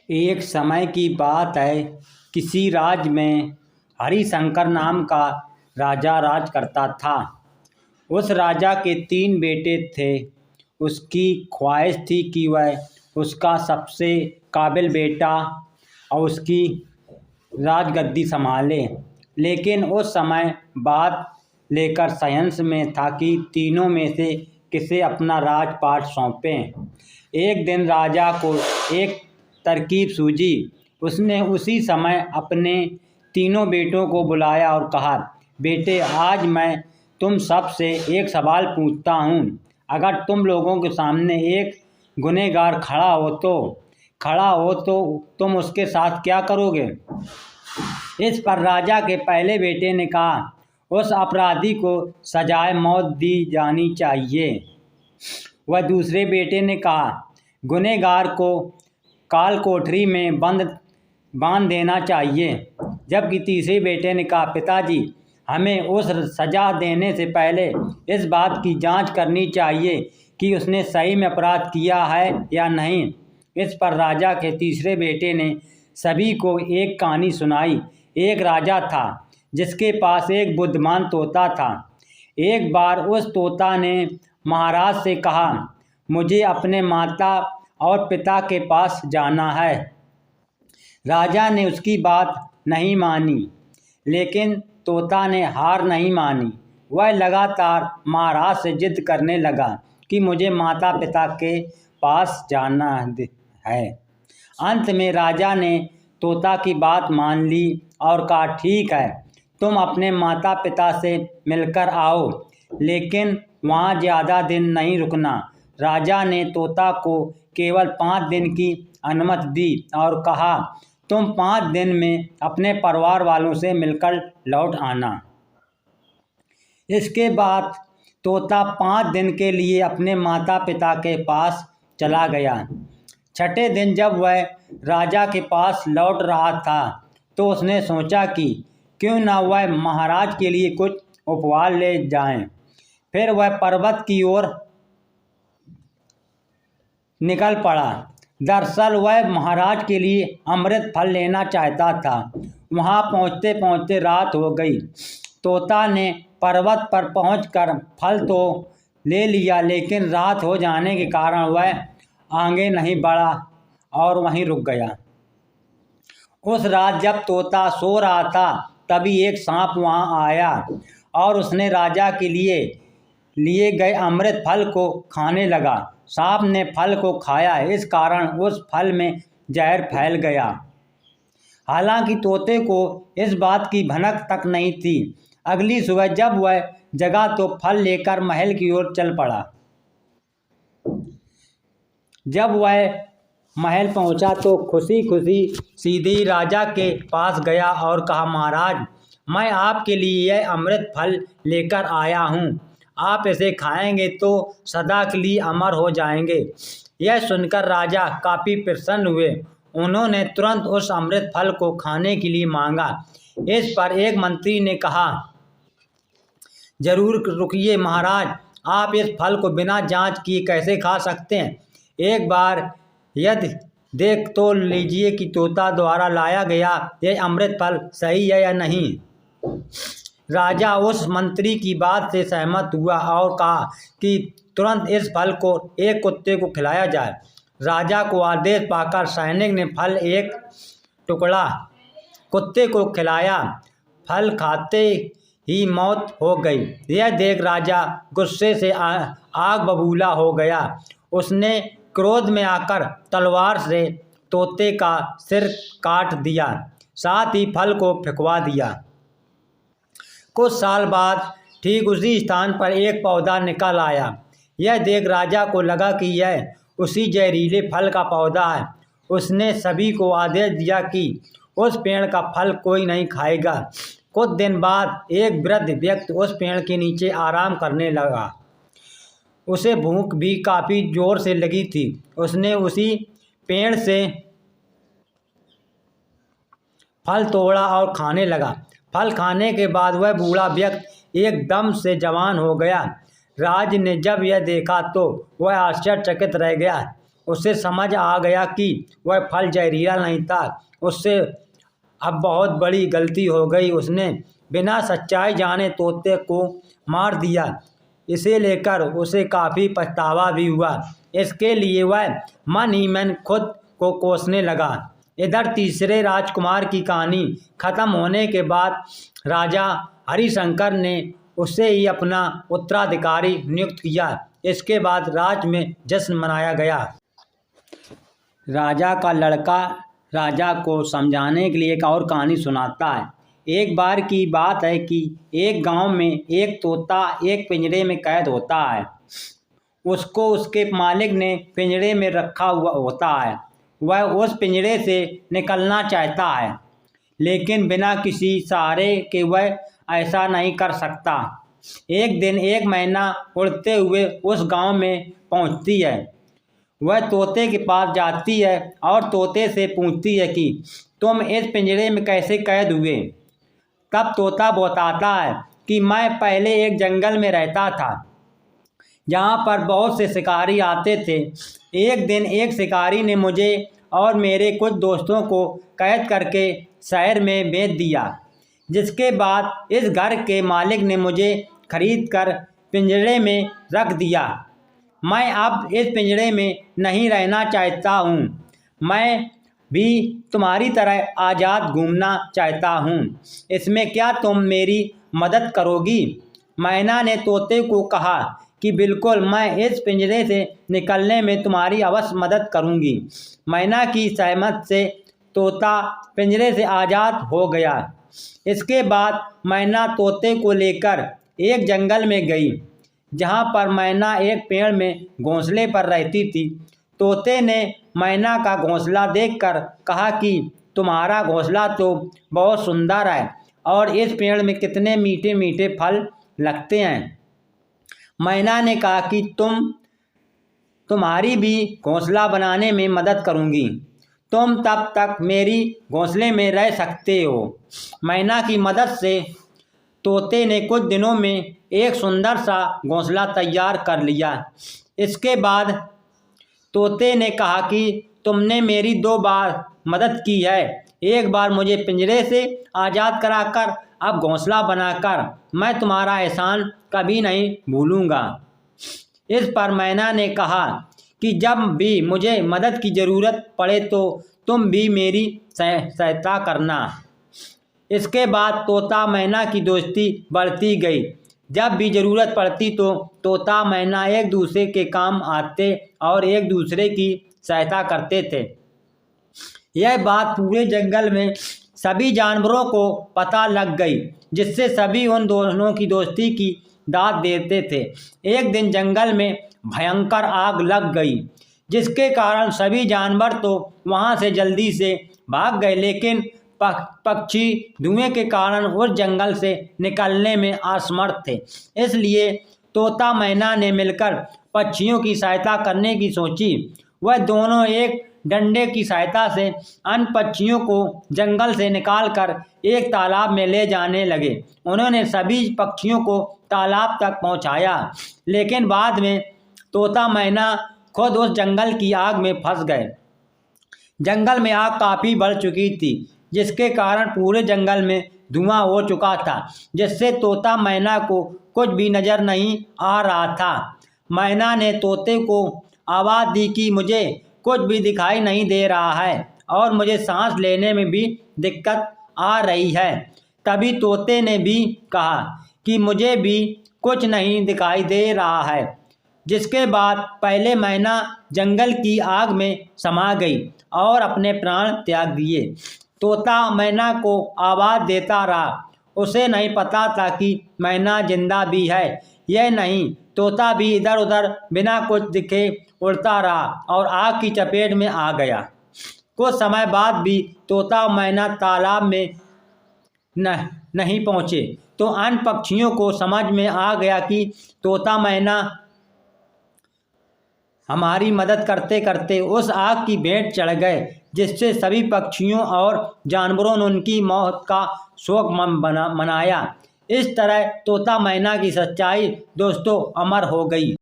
एक समय की बात है। किसी राज्य में हरिशंकर नाम का राजा राज करता था। उस राजा के 3 बेटे थे। उसकी ख्वाहिश थी कि वह उसका सबसे काबिल बेटा और उसकी राजगद्दी संभाले। लेकिन उस समय बात लेकर संशय में था कि तीनों में से किसे अपना राजपाट सौंपें। एक दिन राजा को एक तरकीब सूझी। उसने उसी समय अपने तीनों बेटों को बुलाया और कहा, बेटे, आज मैं तुम सब से एक सवाल पूछता हूँ। अगर तुम लोगों के सामने एक गुनहगार खड़ा हो तो तुम उसके साथ क्या करोगे? इस पर राजा के पहले बेटे ने कहा, उस अपराधी को सजाए मौत दी जानी चाहिए। वह दूसरे बेटे ने कहा, गुनहगार को काल कोठरी में बांध देना चाहिए। जबकि तीसरे बेटे ने कहा, पिताजी, हमें उस सजा देने से पहले इस बात की जांच करनी चाहिए कि उसने सही में अपराध किया है या नहीं। इस पर राजा के तीसरे बेटे ने सभी को एक कहानी सुनाई। एक राजा था जिसके पास एक बुद्धिमान तोता था। एक बार उस तोता ने महाराज से कहा, मुझे अपने माता और पिता के पास जाना है। राजा ने उसकी बात नहीं मानी, लेकिन तोता ने हार नहीं मानी। वह लगातार महाराज से जिद करने लगा कि मुझे माता पिता के पास जाना है। अंत में राजा ने तोता की बात मान ली और कहा, ठीक है, तुम अपने माता पिता से मिलकर आओ, लेकिन वहाँ ज़्यादा दिन नहीं रुकना। राजा ने तोता को केवल 5 दिन की अनुमति दी और कहा, तुम 5 दिन में अपने परिवार वालों से मिलकर लौट आना। इसके बाद तोता 5 दिन के लिए अपने माता पिता के पास चला गया। छठे दिन जब वह राजा के पास लौट रहा था तो उसने सोचा कि क्यों न वह महाराज के लिए कुछ उपहार ले जाएं। फिर वह पर्वत की ओर निकल पड़ा। दरअसल वह महाराज के लिए अमृत फल लेना चाहता था। वहां पहुंचते पहुंचते रात हो गई। तोता ने पर्वत पर पहुंचकर फल तो ले लिया, लेकिन रात हो जाने के कारण वह आगे नहीं बढ़ा और वहीं रुक गया। उस रात जब तोता सो रहा था, तभी एक सांप वहां आया और उसने राजा के लिए गए अमृत फल को खाने लगा। सांप ने फल को खाया, इस कारण उस फल में जहर फैल गया। हालांकि तोते को इस बात की भनक तक नहीं थी। अगली सुबह जब वह जगा तो फल लेकर महल की ओर चल पड़ा। जब वह महल पहुंचा तो खुशी खुशी सीधे राजा के पास गया और कहा, महाराज, मैं आपके लिए यह अमृत फल लेकर आया हूँ। आप इसे खाएंगे तो सदा के लिए अमर हो जाएंगे। यह सुनकर राजा काफ़ी प्रसन्न हुए। उन्होंने तुरंत उस अमृत फल को खाने के लिए मांगा। इस पर एक मंत्री ने कहा, जरूर रुकिए महाराज, आप इस फल को बिना जांच किए कैसे खा सकते हैं? एक बार यदि देख तो लीजिए कि तोता द्वारा लाया गया यह अमृत फल सही है या नहीं। राजा उस मंत्री की बात से सहमत हुआ और कहा कि तुरंत इस फल को एक कुत्ते को खिलाया जाए। राजा को आदेश पाकर सैनिक ने फल एक टुकड़ा कुत्ते को खिलाया। फल खाते ही मौत हो गई। यह देख राजा गुस्से से आग बबूला हो गया। उसने क्रोध में आकर तलवार से तोते का सिर काट दिया, साथ ही फल को फेंकवा दिया। कुछ साल बाद ठीक उसी स्थान पर एक पौधा निकल आया। यह देख राजा को लगा कि यह उसी जहरीले फल का पौधा है। उसने सभी को आदेश दिया कि उस पेड़ का फल कोई नहीं खाएगा। कुछ दिन बाद एक वृद्ध व्यक्ति उस पेड़ के नीचे आराम करने लगा। उसे भूख भी काफ़ी जोर से लगी थी। उसने उसी पेड़ से फल तोड़ा और खाने लगा। फल खाने के बाद वह बूढ़ा व्यक्ति एकदम से जवान हो गया। राज ने जब यह देखा तो वह आश्चर्यचकित रह गया। उसे समझ आ गया कि वह फल जहरीला नहीं था। उससे अब बहुत बड़ी गलती हो गई। उसने बिना सच्चाई जाने तोते को मार दिया। इसे लेकर उसे काफ़ी पछतावा भी हुआ। इसके लिए वह मन ही मन खुद को कोसने लगा। इधर तीसरे राजकुमार की कहानी खत्म होने के बाद राजा हरिशंकर ने उसे ही अपना उत्तराधिकारी नियुक्त किया। इसके बाद राज्य में जश्न मनाया गया। राजा का लड़का राजा को समझाने के लिए एक और कहानी सुनाता है। एक बार की बात है कि एक गांव में एक तोता एक पिंजरे में कैद होता है। उसको उसके मालिक ने पिंजरे में रखा हुआ होता है। वह उस पिंजरे से निकलना चाहता है, लेकिन बिना किसी सहारे के वह ऐसा नहीं कर सकता। एक दिन एक मैना उड़ते हुए उस गांव में पहुंचती है। वह तोते के पास जाती है और तोते से पूछती है कि तुम इस पिंजरे में कैसे कैद हुए। तब तोता बताता है कि मैं पहले एक जंगल में रहता था, जहाँ पर बहुत से शिकारी आते थे। एक दिन एक शिकारी ने मुझे और मेरे कुछ दोस्तों को कैद करके शहर में बेच दिया, जिसके बाद इस घर के मालिक ने मुझे खरीद कर पिंजरे में रख दिया। मैं अब इस पिंजरे में नहीं रहना चाहता हूँ। मैं भी तुम्हारी तरह आज़ाद घूमना चाहता हूँ। इसमें क्या तुम मेरी मदद करोगी? मैना ने तोते को कहा कि बिल्कुल, मैं इस पिंजरे से निकलने में तुम्हारी अवश्य मदद करूँगी। मैना की सहमत से तोता पिंजरे से आज़ाद हो गया। इसके बाद मैना तोते को लेकर एक जंगल में गई, जहाँ पर मैना एक पेड़ में घोंसले पर रहती थी। तोते ने मैना का घोंसला देखकर कहा कि तुम्हारा घोंसला तो बहुत सुंदर है और इस पेड़ में कितने मीठे मीठे फल लगते हैं। मैना ने कहा कि तुम्हारी भी घोंसला बनाने में मदद करूंगी। तुम तब तक मेरी घोंसले में रह सकते हो। मैना की मदद से तोते ने कुछ दिनों में एक सुंदर सा घोंसला तैयार कर लिया। इसके बाद तोते ने कहा कि तुमने मेरी 2 बार मदद की है। एक बार मुझे पिंजरे से आज़ाद कराकर, अब घोंसला बनाकर। मैं तुम्हारा एहसान कभी नहीं भूलूंगा। इस पर मैना ने कहा कि जब भी मुझे मदद की ज़रूरत पड़े तो तुम भी मेरी सहायता करना। इसके बाद तोता मैना की दोस्ती बढ़ती गई। जब भी ज़रूरत पड़ती तो तोता मैना एक दूसरे के काम आते और एक दूसरे की सहायता करते थे। यह बात पूरे जंगल में सभी जानवरों को पता लग गई, जिससे सभी उन दोनों की दोस्ती की दाद देते थे। एक दिन जंगल में भयंकर आग लग गई, जिसके कारण सभी जानवर तो वहां से जल्दी से भाग गए, लेकिन पक्षी धुएं के कारण उस जंगल से निकलने में असमर्थ थे। इसलिए तोता मैना ने मिलकर पक्षियों की सहायता करने की सोची। वह दोनों एक डंडे की सहायता से अन्य पक्षियों को जंगल से निकालकर एक तालाब में ले जाने लगे। उन्होंने सभी पक्षियों को तालाब तक पहुंचाया, लेकिन बाद में तोता मैना खुद उस जंगल की आग में फंस गए। जंगल में आग काफ़ी बढ़ चुकी थी, जिसके कारण पूरे जंगल में धुआं हो चुका था, जिससे तोता मैना को कुछ भी नज़र नहीं आ रहा था। मैना ने तोते को आवाज़ दी कि मुझे कुछ भी दिखाई नहीं दे रहा है और मुझे सांस लेने में भी दिक्कत आ रही है। तभी तोते ने भी कहा कि मुझे भी कुछ नहीं दिखाई दे रहा है। जिसके बाद पहले मैना जंगल की आग में समा गई और अपने प्राण त्याग दिए। तोता मैना को आवाज़ देता रहा। उसे नहीं पता था कि मैना जिंदा भी है। यह नहीं, तोता भी इधर उधर बिना कुछ दिखे उड़ता रहा और आग की चपेट में आ गया। कुछ समय बाद भी तोता मैना तालाब में नहीं पहुँचे, तो अन्य पक्षियों को समझ में आ गया कि तोता मैना हमारी मदद करते करते उस आग की भेंट चढ़ गए, जिससे सभी पक्षियों और जानवरों ने उनकी मौत का शोक मनाया। इस तरह तोता मैना की सच्चाई दोस्तों अमर हो गई।